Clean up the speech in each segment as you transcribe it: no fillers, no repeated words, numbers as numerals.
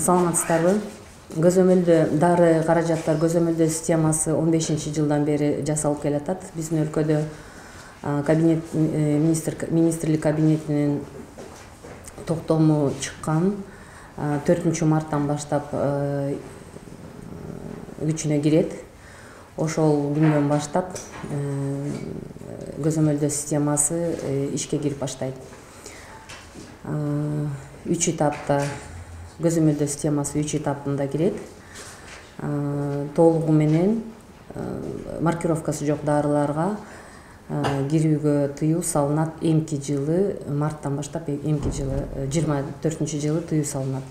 Саламатсыздарбы? Көзөмөлдө дары каражаттар көзөмөлдөө системасы 15-жылдан бери жасалып келатат. Биздин өлкөдө министрлик кабинетинин токтому чыккан 4-марттан баштап күчүнө кирет. Ошол күндөн баштап көзөмөлдөө системасы ишке кирип баштайт. 3 этапта көзөмөлдөө системасы 3 этапында кирет. Толугу менен маркировкасы жок дарыларга кирүүгө тыюу салынат. Эмки жылы марттан баштап эмки жылы 24-жылы тыюу салынат.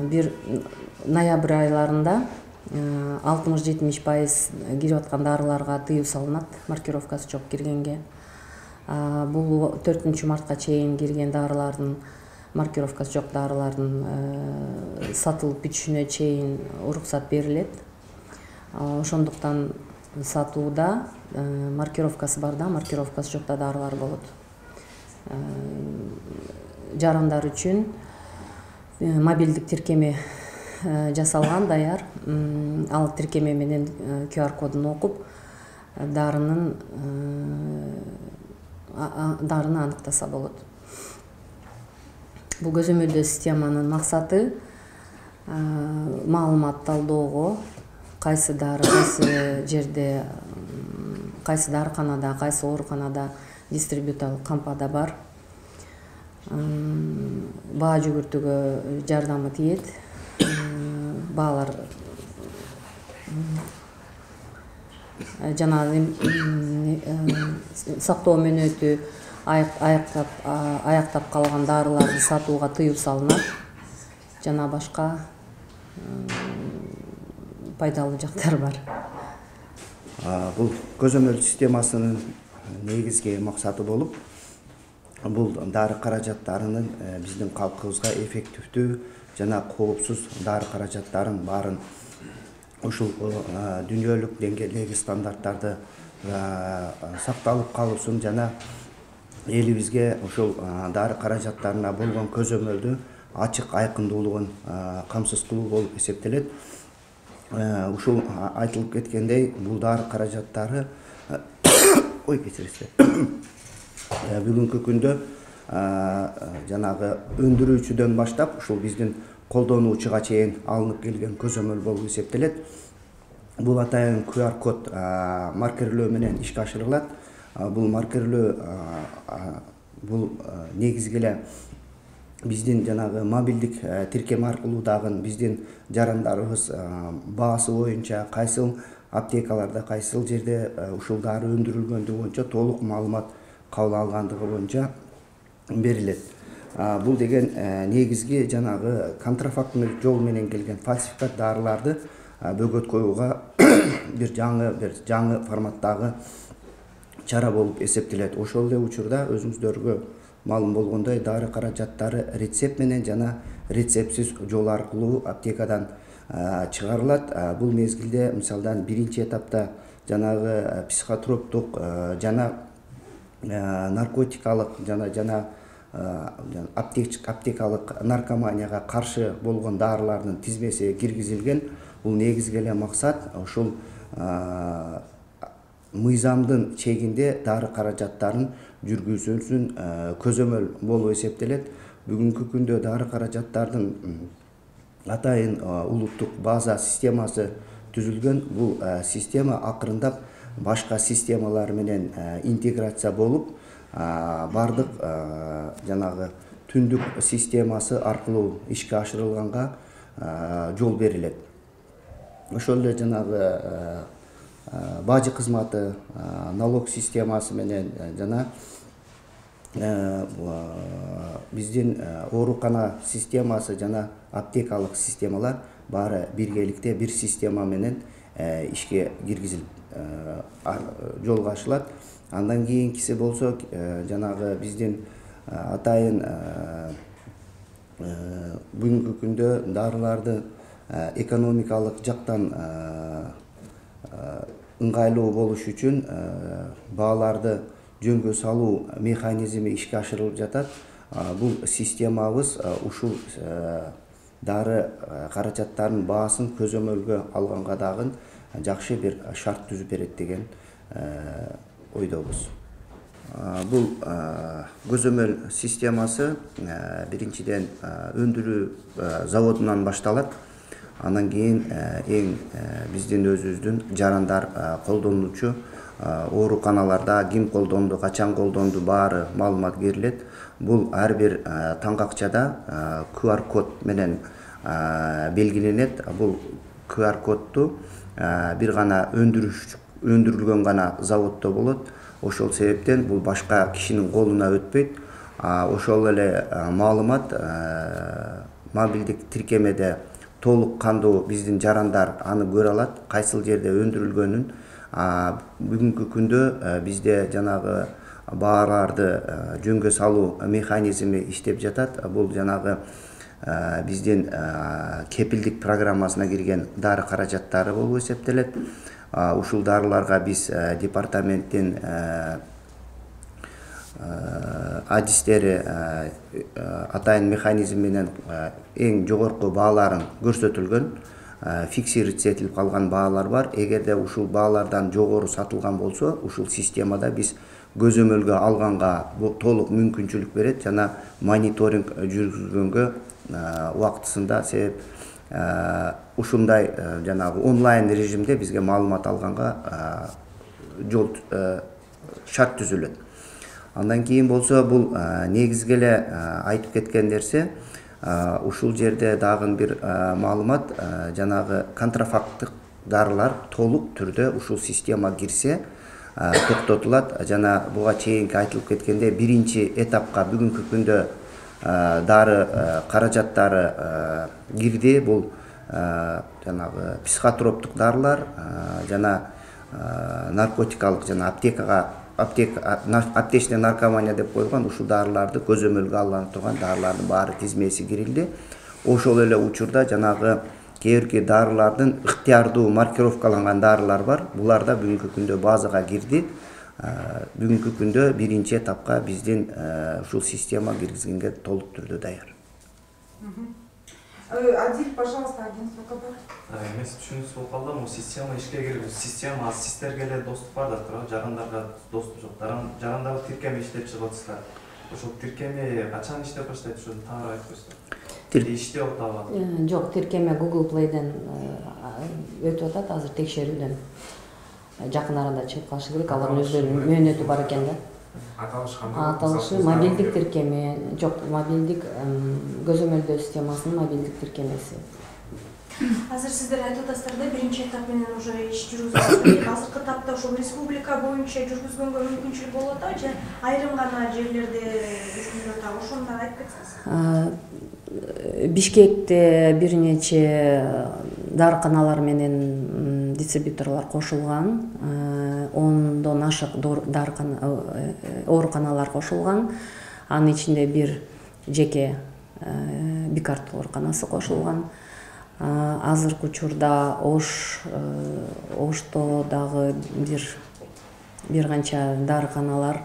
Бир ноябрь айларында 60-70% кирип аткан дарыларга тыюу салынат, маркировкасы жок киргенге. Бул 4-мартка чейин кирген дарылардын, маркировкасы жок дарылардын сатылып бүтүшүнө чейин уруксат берилет. Ошондуктан сатууда маркировкасы барда, маркировкасы жокта дарылар болот. Жарандар үчүн мобилдик тиркеме жасалган даяр. Ал тиркеме менен QR кодун окуп, дарыны аныктаса болот. Бул көзөмөлдөө системанын максаты маалымат талдоого, кайсы дары кайсы жерде, кайсы дарыканада, кайсы ооруканада, дистрибьюторлук кампада бар. Баа жүгүртүүгө жардамы тиет. Баалар жана сактоо мөөнөтү аяктап калган дарыларды сатууга тыюу салынат. Жана башка пайдалуу жактары бар. Бул көзөмөл системасынын негизги максаты болуп, бул дары каражаттарынын биздин калкыбызга эффективдүү жана коопсуз дары каражаттарын баарын ушул дүйнөлүк деңгээлдеги стандарттарды сакталып калуусун жана элибизге ушул дары каражаттарына болгон көзөмөлдү ачык айкындуулугун камсыз кылуу болуп эсептелет. Ушул айтылып кеткендей, бул дары каражаттары бүгүнкү күндө жанагы өндүрүүчүдөн баштап ушул биздин колдонуучуга чейин алынып келген көзөмөл болуп эсептелет. Бул атайын QR код маркерлөө менен ишке ашырылат. Бул маркерлөө бул негизги эле биздин жанагы мобилдик тиркеме аркылуу дагы биздин жарандарыбыз баасы боюнча кайсыл аптекаларда, кайсыл жерде ушул дары өндүрүлгөндүгү боюнча толук маалымат кабыл алгандыгы боюнча берилет. Бул деген негизги жанагы контрафактный жол менен келген фальсификат дарыларды бөгөт коюуга бир жаңы форматтагы чара болуп эсептелет. Ошол эле учурда өзүңүздөргө маалым болгондой, дары каражаттары рецепт менен жана рецептсиз жол аркылуу аптекадан чыгарылат. Бул мезгилде мисалдан биринчи этапта жанагы психотроптук жана наркотикалык жана аптекалык наркоманияга каршы болгон дарылардын тизмеси киргизилген. Бул негизги эле максат ушул мыйзамдын чегинде дары каражаттарын жүргүзүүсүн көзөмөл болуп эсептелет. Бүгүнкү күндө дары каражаттардын атайын улуттук база системасы түзүлгөн. Бул система акырындап башка системалар менен интеграция болуп, бардык жанагы түндүк системасы аркылуу ишке ашырылганга жол берилет. Ошол эле жанагы бажы кызматы, налог системасы менен жана биздин оорукана системасы жана аптекалык системалар баары биргеликте бир система менен ишке киргизилип жолго ашылат. Андан кийинкиси болсо жанагы биздин атайын бүгүнкү күндө дарыларды экономикалык жактан ыңгайлуу болуш үчүн бааларды жөнгө салуу механизми ишке ашырылып жатат. Бул системабыз ушул дары каражаттарынын баасын көзөмөлгө алганга дагы жакшы бир шарт түзүп берет деген ойдобуз. Бул көзөмөл системасы биринчиден өндүрүү заводунан башталат. Андан кийин эң биздин өзүбүздүн жарандар колдонуучу ооруканаларда ким колдонду, качан колдонду баары маалымат берилет. Бул ар бир таңгакчада QR код менен белгиленет. Бул QR кодду бир гана өндүрүлгөн гана заводдо болот. Ошол себептен бул башка кишинин колуна өтпөйт. Ошол эле маалымат мобилдик тиркемеде толук кандуу биздин жарандар аны көрө алат, кайсыл жерде өндүрүлгөнүн. Бүгүнкү күндө бизде жанагы бааларды жөнгө салуу механизми иштеп жатат. Бул жанагы биздин кепилдик программасына кирген дары каражаттары болуп эсептелет. Ушул дарыларга биз департаменттин адистери атайын механизм менен эң жогорку бааларын көрсөтүлгөн, фиксировать этилип калган баалар бар. Эгерде ушул баалардан жогору сатылган болсо, ушул системада биз көзөмөлгө алганга толук мүмкүнчүлүк берет жана мониторинг жүргүзгөнгө убактысында, себеп ушундай жанагы онлайн режимде бизге маалымат алганга жол шарт түзүлөт. Андан кийин болсо бул негизги эле айтып кеткен нерсе, ушул жерде дагы бир маалымат, жанагы контрафакттык дарылар толук түрдө ушул система кирсе токтотулат. Жана буга чейинки айтылып кеткенде биринчи этапка бүгүнкү күндө дары каражаттары кирди. Бул жанагы психотроптук дарылар жана наркотикалык жана аптечный наркомания деп коюлган ушул дарыларды көзөмөлгө алынып турган дарылардын баары тизмеси кирилди. Ошол эле учурда жанагы кээ бирки дарылардын ыктыярдуу маркировкаланган дарылар бар. Булар да бүгүнкү күндө базага кирди. Бүгүнкү күндө биринчи этапка биздин ушул система киргизгенге толук түрдө даяр. Адил, пожалуйста, агентство КБ. Мен түшүнүксүз болуп калдым. Система ишке кирип, система сиздерге эле доступ бар да турат, жарандарга доступ жок. Жарандарды тиркеме иштеп чыгып атасыздар. Ошол тиркеме качан иштеп баштайт, ошону тагыраак айтып коесуздар. Иштеп атабы? Жок, тиркеме Google Play'ден өтүп атат, азыр текшерүүдөн. Жакын арада чыгып калышы керек, алардын өздөрүнүн мөөнөтү бар экен да. Аталышы мобилдик тиркеме, жок, мобилдик көзөмөлдөө системасынын мобилдик тиркемеси. Азыр сиздер айтып атасыздар да, биринчи этап менен уже иш жүргүзүлөт. Азыркы этапта ошол республика боюнча жүргүзгөнгө мүмкүнчүлүк болот да, же айрым гана жерлерде жүргүзүлөт, ошону да айтып кетсеңиз. Бишкекте бир нече дарыканалар менен дистрибьюторлор кошулган, 10дон ашык ооруканалар кошулган. Анын ичинде бир жеке Бикарт ооруканасы кошулган. Азыркы учурда Ошто дагы бир канча дарыканалар,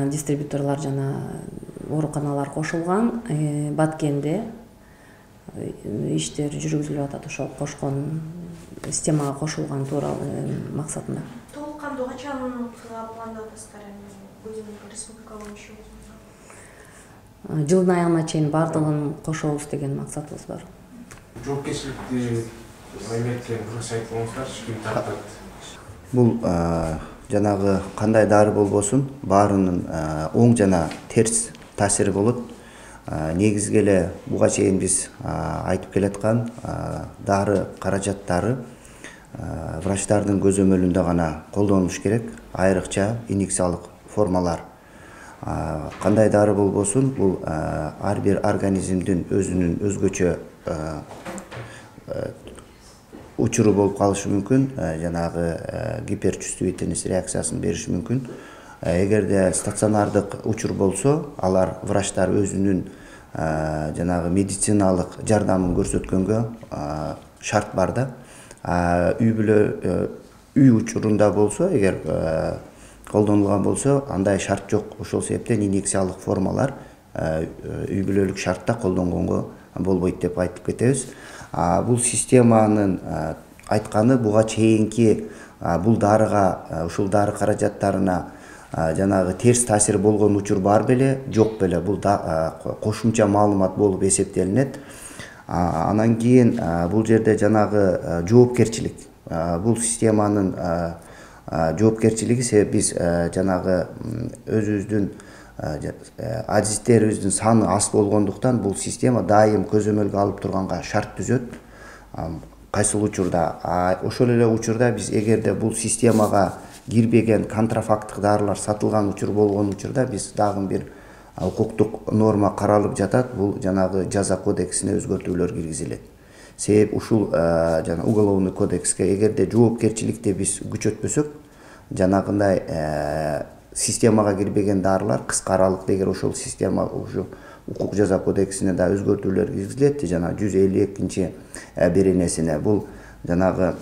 дистрибьюторлор жана ооруканалар кошулган. Баткенде иштер жүргүзүлүп атат, ошол кошкон системага кошулган тууралуу максатында. Толук кандуу качан пландап атасыздар республика боюнча? Жылдын аягына чейин бардыгын кошобуз деген максатыбыз бар. Жоопкерчиликти эметкен кыргызча айтып коңуздарчы, ким тартат? Бул жанагы кандай дары болбосун, баарынын оң жана терс таасири болот. Негизги эле буга чейин биз айтып келаткан дары каражаттары врачтардын көзөмөлүндө гана колдонулуш керек. Айрыкча инъекциялык формалар. Кандай дары болбосун, бул ар бир организмдин өзүнүн өзгөчө учуру болуп калышы мүмкүн, жанагы гиперчувствительность реакциясын бериши мүмкүн. Эгерде стационардык учур болсо, алар врачтар өзүнүн жанагы медициналык жардамын көрсөткөнгө шарт бар да. Үй учурунда болсо, эгер колдонулган болсо, андай шарт жок. Ошол себептен инъекциялык формалар үй бүлөлүк шартта колдонгонго болбойт деп айтып кетебиз. Бул системанын айтканы буга чейинки бул дарыга, ушул дары каражаттарына жанагы терс таасир болгон учур бар беле, жок беле, бул кошумча маалымат болуп эсептелинет. Анан кийин бул жерде жанагы жоопкерчилик, бул системанын жоопкерчилиги, себеп биз жанагы өзүбүздүн адистерибиздин саны аз болгондуктан бул система дайым көзөмөлгө алып турганга шарт түзөт. Кайсыл учурда, ошол эле учурда биз эгерде бул системага кирбеген контрафакттык дарылар сатылган учур болгон учурда биз дагы бир укуктук норма каралып жатат. Бул жанагы жаза кодексине өзгөртүүлөр киргизилет. Себеп ушул жана уголовный кодекске эгерде жоопкерчиликти биз күчөтпөсөк, жанагындай системага кирбеген дарылар кыска аралыкта эгер ошол система ушу укук жаза кодексине да өзгөртүүлөр киргизилет, жана 152 беренесине бул жанагы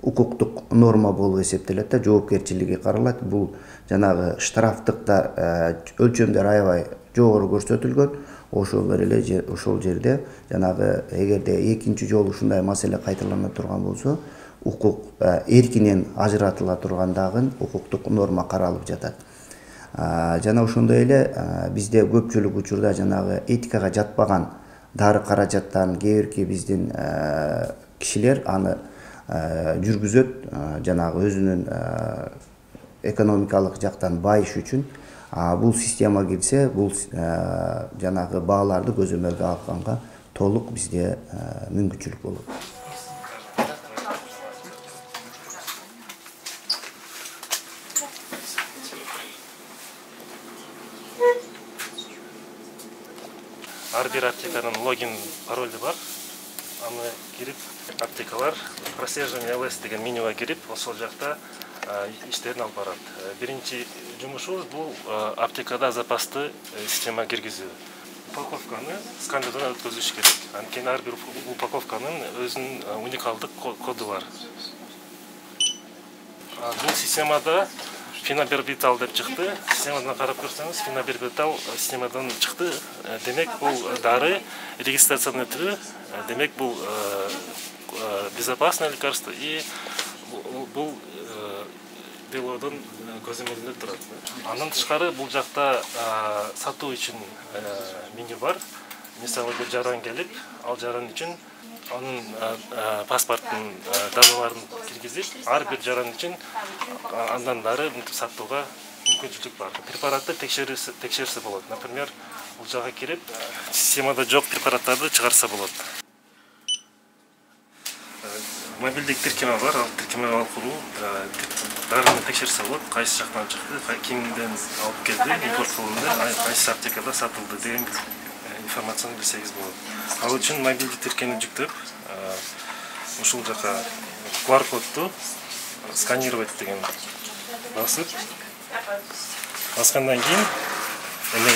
укуктук норма болуп эсептелет да, жоопкерчилиги каралат. Бул жанагы штрафтыктар өлчөмдөр аябай жогору көрсөтүлгөн. Ошол эле ошол жерде жанагы эгерде экинчи жолу ушундай маселе кайталана турган болсо, укук эркинен ажыратыла турган дагы укуктук норма каралып жатат. Жана ошондой эле бизде көпчүлүк учурда жанагы этикага жатпаган дары каражаттарын кээ бирки биздин кишилер аны жүргүзөт, жанагы өзүнүн экономикалык жактан байыш үчүн. Бул система кирсе, бул жанагы бааларды көзөмөлгө алганга толук бизде мүмкүнчүлүк болот. Ар бир аптеканын логин паролу бар. Аны кирип, аптекалар прослеживание ЛС деген менюга кирип, ошол жакта иштерин алып барат. Биринчи жумушубуз бул аптекада запасты система киргизүү. Упаковканы сканерден өткөзүш керек. Анткени ар бир упаковканын өзүнүн уникалдык коду бар. Бул системада фенобарбитал деп чыкты. Системадан карап көрсөңүз, фенобарбитал системадан чыкты. Демек бул дары регистрационный түрү, демек бул безопасное лекарство и бул делодон көзөмөлдөнүп турат. Андан тышкары бул жакта сатуу үчүн меню бар. Мисалы бир жаран келип, ал жаран үчүн анын паспорттун даналарын киргизип, ар бир жаран үчүн андан дары сатууга мүмкүнчүлүк бар. Препаратты текшерсе болот. Например, бул жакка кирип, системада жок препараттарды чыгарса болот. Мобилдик тиркеме бар, ал тиркеме аркылуу дарыны текшерсе болот, кайсы жактан чыкты, кимден алып келди, импорт кылынды, кайсы аптекада сатылды деген информацияны билсеңиз болот. Ал үчүн мобилдик тиркемени жүктөп, ушул жака QR-кодду сканировать деген басып, баскандан кийин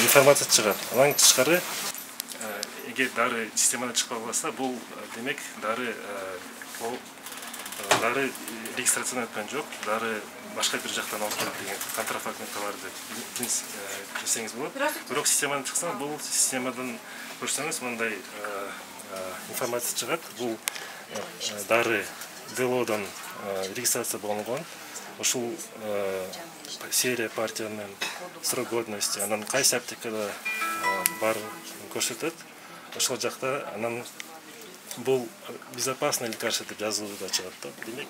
информация чыгат. Андан тышкары, эгер дары системада чыкпай калса, бул демек дары регистрациядан өткөн жок, дары башка бир жактан алып келип деген контрафактный товар деп билсеңиз болот. Бирок системадан чыкса, бул системадан көрсөңүз мындай информация чыгат. Бул дары делодон регистрация болгон. Ушул серия партиянын срок годности, анан кайсы аптекада бар көрсөтөт. Ошол жакта анан бул безопасный лекарство деп жазылып да чыгат да. Демек